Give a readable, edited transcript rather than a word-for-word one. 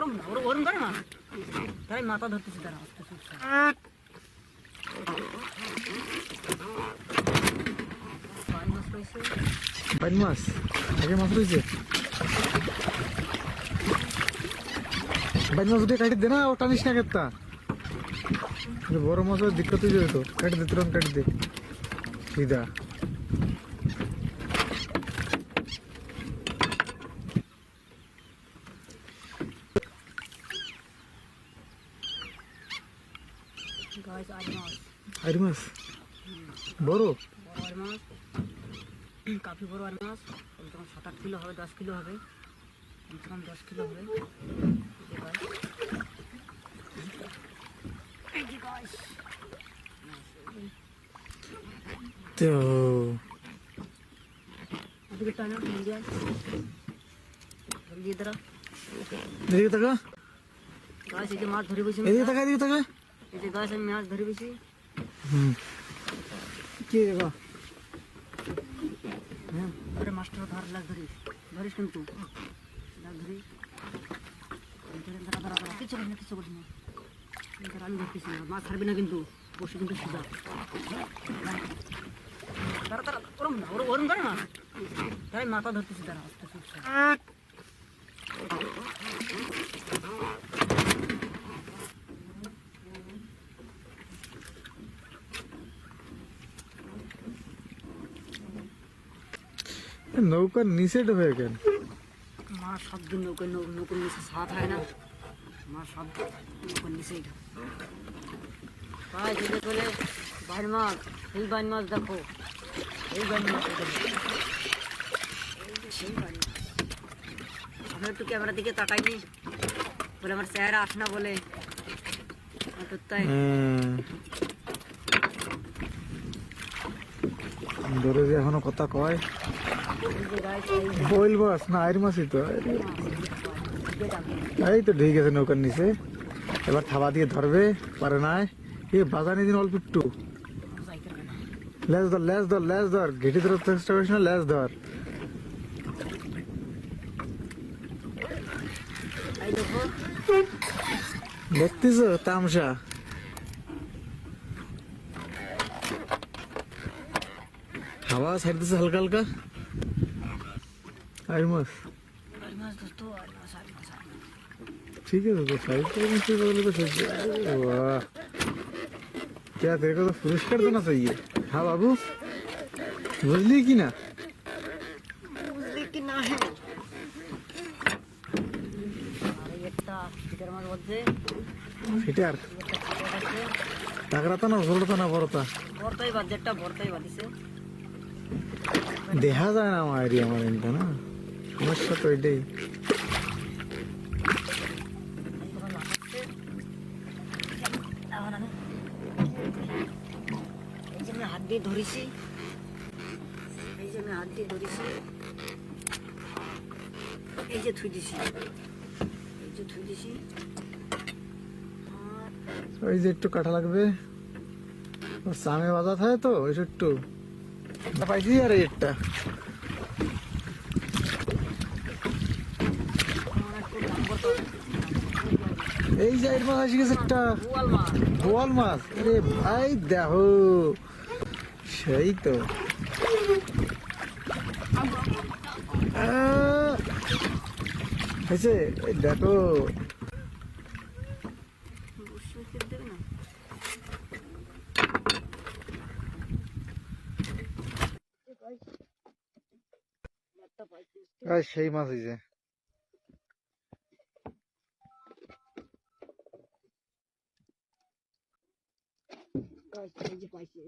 ওরম না, ওরম করে না, তাই মাথা ধরতেছি তারা আস্তে আস্তে। বাইন মাছ পাইছে, বাইন মাছ আগে মাছ রয়েছে। বাইন মাছ উঠে কাটি দে না, ও টানিস না কেতা বড় মাছ দিক্কত হয়ে যাবে তো। কাটি দে, তুরন্ত কাটি দে সিধা। গাছ আর মাছ, আর মাছ বড় বড় আর মাছ, কাফি বড় আর মাছ, কমসে কম 7-8 কিলো হবে, 10 কিলো হবে, কমসে কম 10 কিলো হবে। এই যে গাছ তো এদিকে টানা ইন্ডিয়া জলদি ধরা এদিকে তাকা, গাছ। এই যে মাছ ধরে বসে, এদিকে তাকা, এদিকে তাকা। এই যে গাছ আমি মাছ ধরে বসি। কি দেখো হ্যাঁ, আরে মাছটা ধর, লাগ ধরিস, ধরিস কিন্তু লাগ ধরিস, ধরা ধরা ধরা, কিছু করিস না, কিছু করিস না, আমি ধরতেছি না, মাছ ছাড়বি না কিন্তু, বসে কিন্তু সিধা তারা তারা। ওরম না, ওরম করে না, তাই মাথা ধরতেছি তারা আস্তে আস্তে। নৌকার নিচে ঢোকে কেন? মা সব দিন নৌকার নৌকার নিচে সাত হয় না, মা সব নৌকার নিচেই ভাই যেতে চলে। বাইন মাছ, এই বাইন মাছ দেখো, এই বাইন মাছ, এই যে সেই বাইন মাছ। আমি একটু ক্যামেরার দিকে তাকাইনি বলে আমার চেহারা আস না বলে, তাই ধরে যে এখনো কথা কয়। এই যে গাছ, বইল মাছ না আইর মাছই তো। এই তো ঢেকে গেছে নৌকার নিচে, এবার থাবা দিয়ে ধরবে পারে না। এ বাজানি দিন অল্প একটু লেজ ধর, লেজ ধর, লেজ ধর, ঘেটে ধরার চেষ্টা করিস না, লেজ ধর। এই দেখো দেখতেছ তামসা? হাওয়া ছাড়তেছে হালকা হালকা। আইর মাছ আর মাছ ধরতো, আর মাছ, আর মাছ, আর মাছ। ঠিক আছে তো, সাইজ করে নিশ্চয়ই বদলে তো সহ্য। वाह, क्या तेरे को तो पुरस्कार देना चाहिए। हाँ बाबू, बुझली की ना? বুঝলি কি না? হ্যাঁ, আর এই একটা চিটার মাছ বলছে, ফিটার একটা চিটার আছে, টাকরাতা না ঝোলতা না বড়তা বর্তাই বাদ, একটা বর্তাই বাদিছে। দেখা যায় না আমার এরিয়া, আমার এনটা না সমস্যা তো এটাই। এই যে আমি হাত দিয়ে ধরেছি, এই যে আমি হাত দিয়ে ধরেছি, এই যে থুই দিছি, এই যে থুই দিছি। ওই যে একটু কাটা লাগবে, ওর সামনে বাজা থাকে তো ওই একটু পাইছি। আর একটা এই যে এর মাছ আসি গেছে একটা বোয়াল মাছ, বোয়াল মাছ। আরে ভাই দেখো, সেই তো হয়েছে। দেখো অবশ্যই খেতে দেবে না। সেই মাছ হয়েছে। এই যে পাইছি।